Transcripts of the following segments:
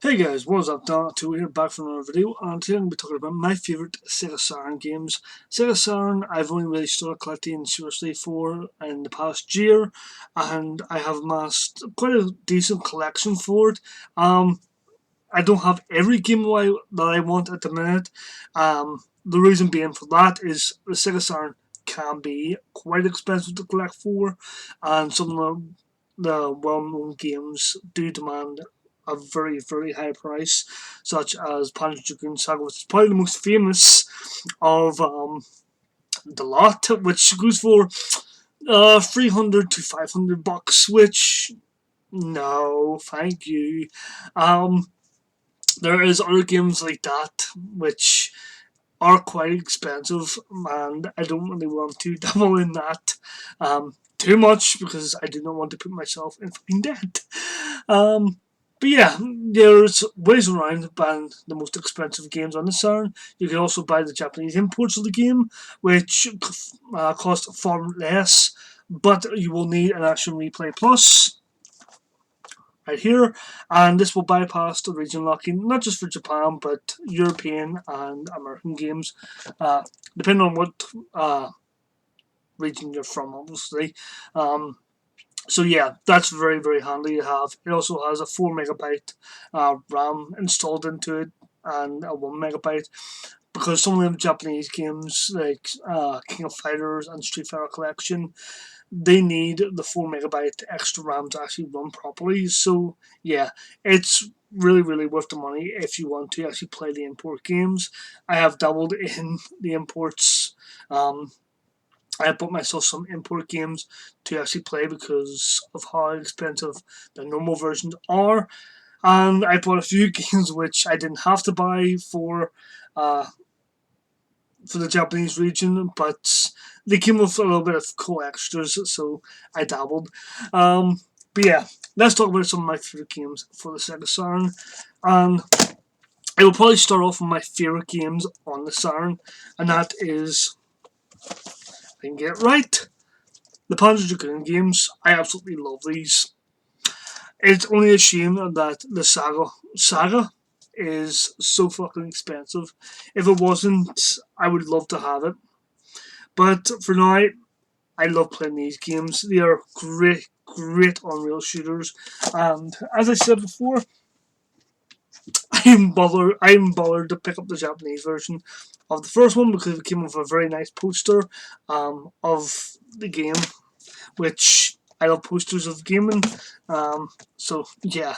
Hey guys, what's up? Don2 here, back from another video, and today I'm going to be talking about my favourite Sega Saturn games. Sega Saturn, I've only really started collecting seriously for in the past year, and I have amassed quite a decent collection for it. I don't have every game that I want at the minute. The reason being for that is the Sega Saturn can be quite expensive to collect for, and some of the well-known games do demand a very, very high price, such as Panzer Dragoon Saga, which is probably the most famous of the lot, which goes for 300 to $500, which no, thank you. There is other games like that which are quite expensive, and I don't really want to dabble in that too much because I do not want to put myself in fucking debt. But yeah, there's ways around buying the most expensive games on the Saturn. You can also buy the Japanese imports of the game, which cost far less, but you will need an Action Replay Plus right here, and this will bypass the region locking, not just for Japan, but European and American games, depending on what region you're from, obviously. So yeah, that's very, very handy to have. It also has a 4 MB RAM installed into it and a 1 MB, because some of them Japanese games like King of Fighters and Street Fighter Collection, they need the 4 MB extra RAM to actually run properly. So yeah, it's really, really worth the money if you want to actually play the import games. I have dabbled in the imports. I bought myself some import games to actually play because of how expensive the normal versions are, and I bought a few games which I didn't have to buy for the Japanese region, but they came with a little bit of cool extras, so I dabbled. But yeah, let's talk about some of my favorite games for the Sega Saturn, and I will probably start off with my favorite games on the Saturn, and that is, if I can get it right, the Panzer Dragoon games. I absolutely love these. It's only a shame that the Saga is so fucking expensive. If it wasn't, I would love to have it. But for now, I love playing these games. They are great, great on-rail shooters. And as I said before, I'm bothered to pick up the Japanese version of the first one because it came with a very nice poster of the game, which I love posters of gaming. So yeah,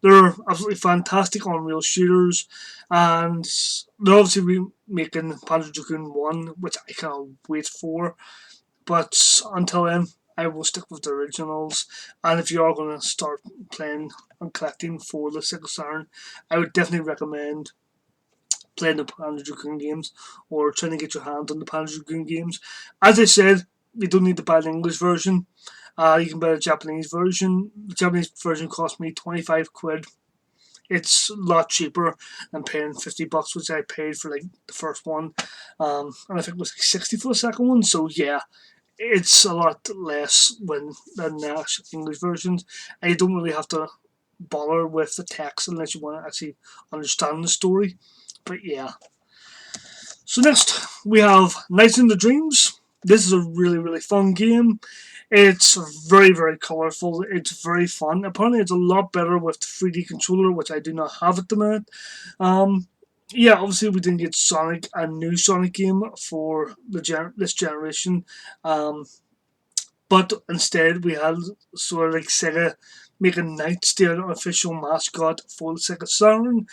they're absolutely fantastic on-rail shooters, and they're obviously making Panzer Dragoon 1, which I can't wait for. But until then, I will stick with the originals. And if you are going to start playing and collecting for the Sega Saturn, I would definitely recommend playing the Panzer Dragoon games or trying to get your hands on the Panzer Dragoon games. As I said, you don't need to buy the English version. You can buy the Japanese version. The Japanese version cost me 25 quid. It's a lot cheaper than paying $50, which I paid for like the first one, and I think it was like 60 for the second one. So yeah, it's a lot less than the English versions, and you don't really have to bother with the text unless you want to actually understand the story. But yeah. So next we have Nights in the Dreams. This is a really, really fun game. It's very, very colourful. It's very fun. Apparently it's a lot better with the 3D controller, which I do not have at the minute. Yeah, obviously we didn't get Sonic, a new Sonic game for this generation. But instead we had sort of like Sega making Knights their unofficial mascot for the Sega Saturn.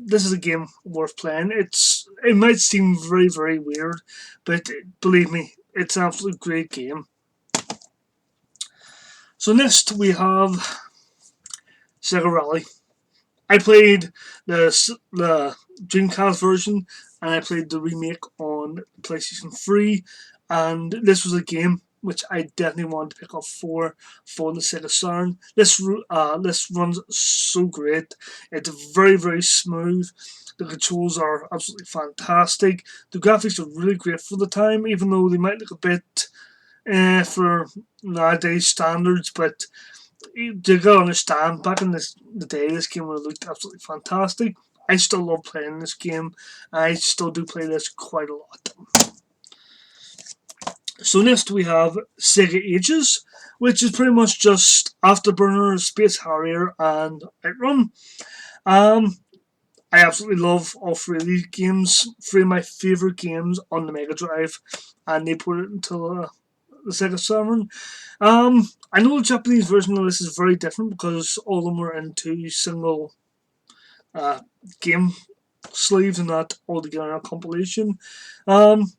This is a game worth playing. It might seem very, very weird, but believe me, it's an absolutely great game. So next we have Sega Rally. I played the Dreamcast version, and I played the remake on PlayStation 3, and this was a game which I definitely wanted to pick up for the Sega Saturn. This runs so great. It's very, very smooth. The controls are absolutely fantastic. The graphics are really great for the time, even though they might look a bit for nowadays standards, but you gotta understand, back in the day, this game would have looked absolutely fantastic. I still love playing this game. I still do play this quite a lot. So next we have Sega Ages, which is pretty much just Afterburner, Space Harrier, and Outrun. Um, I absolutely love all three of these games. Three of my favourite games on the Mega Drive, and they put it into the Sega Saturn. I know the Japanese version of this is very different because all of them were into single uh, game sleeves and not all together in a compilation. Um,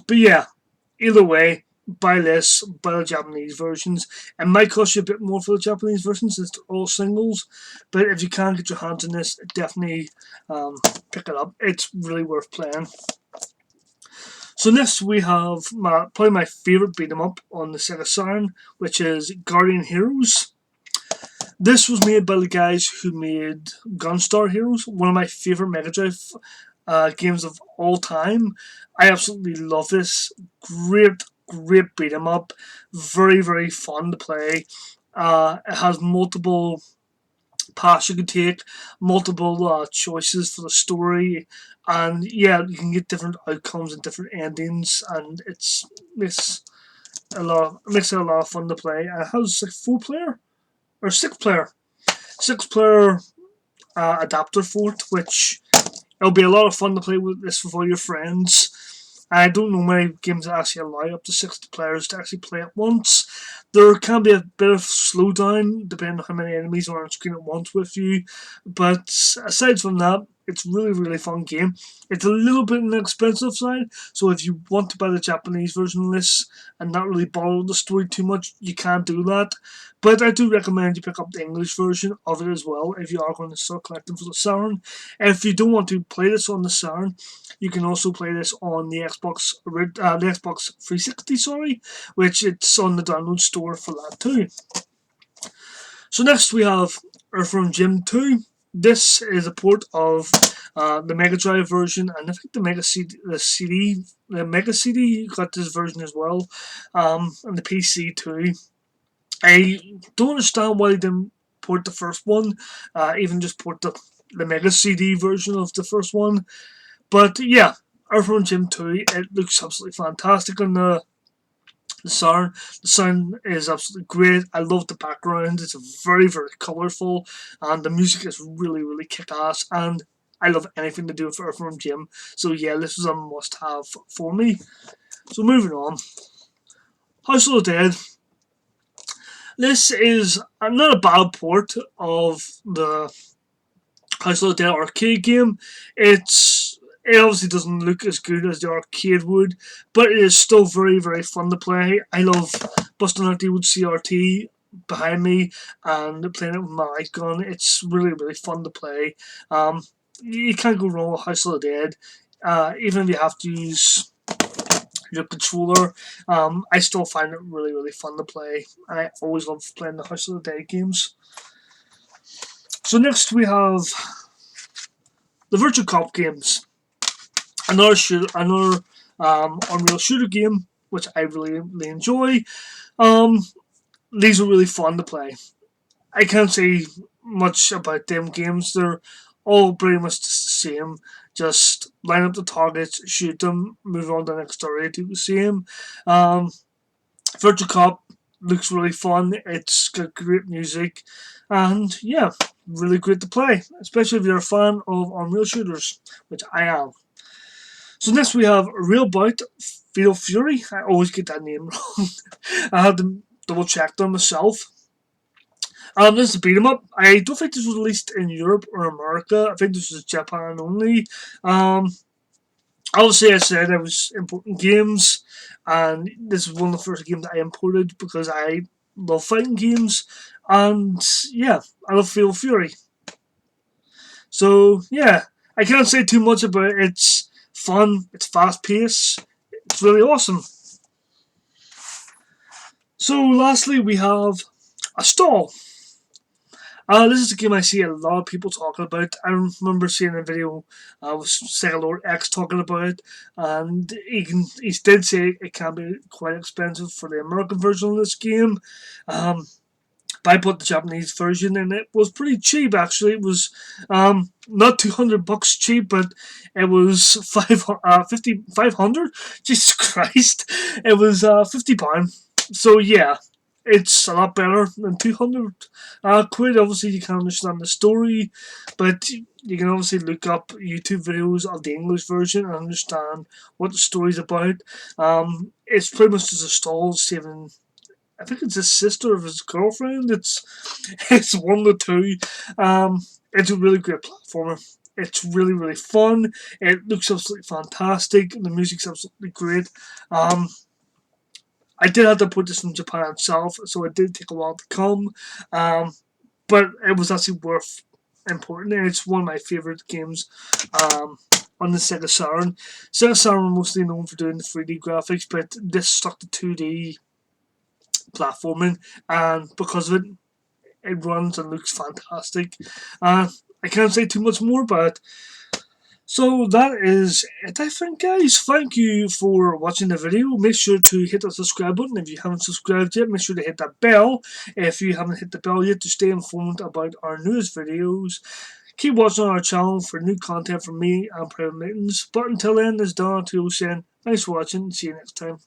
but yeah, either way, buy this, buy the Japanese versions. It might cost you a bit more for the Japanese versions since they're all singles, but if you can get your hands on this, definitely pick it up. It's really worth playing. So next we have probably my favourite beat 'em up on the Sega Saturn, which is Guardian Heroes. This was made by the guys who made Gunstar Heroes, one of my favourite Mega Drive games of all time. I absolutely love this. Great beat 'em up. Very fun to play. It has multiple paths you can take, multiple choices for the story, and yeah, you can get different outcomes and different endings, and makes makes it a lot of fun to play. And it has like 4 player or 6 player, 6 player adapter for it, which it'll be a lot of fun to play with this with all your friends. I don't know many games that actually allow up to 6 players to actually play at once. There can be a bit of slowdown depending on how many enemies are on screen at once with you, but aside from that, it's really fun game. It's a little bit on the expensive side, so if you want to buy the Japanese version of this and not really borrow the story too much, you can do that. But I do recommend you pick up the English version of it as well if you are going to start collecting for the Saturn. If you don't want to play this on the Saturn, you can also play this on the Xbox 360, sorry, which it's on the download store for that too. So next we have Earthworm Jim 2. This is a port of the Mega Drive version, and I think the Mega CD got this version as well, and the PC too. I don't understand why they didn't port the first one, even just port the Mega CD version of the first one. But yeah, Earthworm Jim 2, it looks absolutely fantastic on the Saturn. The sound is absolutely great. I love the background. It's very colourful, and the music is really kick-ass, and I love anything to do with Earthworm Jim. So yeah, this was a must-have for me. So moving on. House of the Dead. This is not a bad port of the House of the Dead arcade game. It obviously doesn't look as good as the arcade would, but it is still very fun to play. I love busting out the old CRT behind me and playing it with my light gun. It's really fun to play. You can't go wrong with House of the Dead. Even if you have to use your controller, I still find it really fun to play. I always love playing the House of the Dead games. So next we have the Virtua Cop games. Another Unreal shooter game, which I really enjoy. These are really fun to play. I can't say much about them games. They're all pretty much the same. Just line up the targets, shoot them, move on to the next area, do the same. Virtua Cop looks really fun. It's got great music, and yeah, really great to play, especially if you're a fan of Unreal shooters, which I am. So next we have Real Bout Fatal Fury. I always get that name wrong. I had to double check them myself. This is a beat 'em up. I don't think this was released in Europe or America. I think this was Japan only. Obviously, I said I was importing games, and this is one of the first games I imported because I love fighting games, and yeah, I love Fatal Fury. So yeah, I can't say too much about it. It's fun, it's fast paced, it's really awesome. So lastly, we have Astal. This is a game I see a lot of people talking about. I remember seeing a video with Sega Lord X talking about it, and he did say it can be quite expensive for the American version of this game. But I bought the Japanese version, and it was pretty cheap actually. It was not $200 cheap, but it was 500. Jesus Christ, it was £50. So yeah, it's a lot better than 200 quid. Obviously, you can understand the story, but you can obviously look up YouTube videos of the English version and understand what the story's about. It's pretty much just a stall saving. I think it's his sister of his girlfriend. It's one of the two. It's a really great platformer. It's really really fun. It looks absolutely fantastic. The music's absolutely great. Um, I did have to put this from Japan itself, so it did take a while to come. Um, but it was actually worth importing, and it's one of my favorite games. On the Sega Saturn. Sega Saturn were mostly known for doing the 3D graphics, but this stuck to 2D platforming, and because of it, it runs and looks fantastic. I can't say too much more, but so that is it, I think, guys. Thank you for watching the video. Make sure to hit the subscribe button if you haven't subscribed yet. Make sure to hit that bell if you haven't hit the bell yet to stay informed about our newest videos. Keep watching our channel for new content from me and Private Mittens. But until then, this is Don Tool saying thanks for watching and see you next time.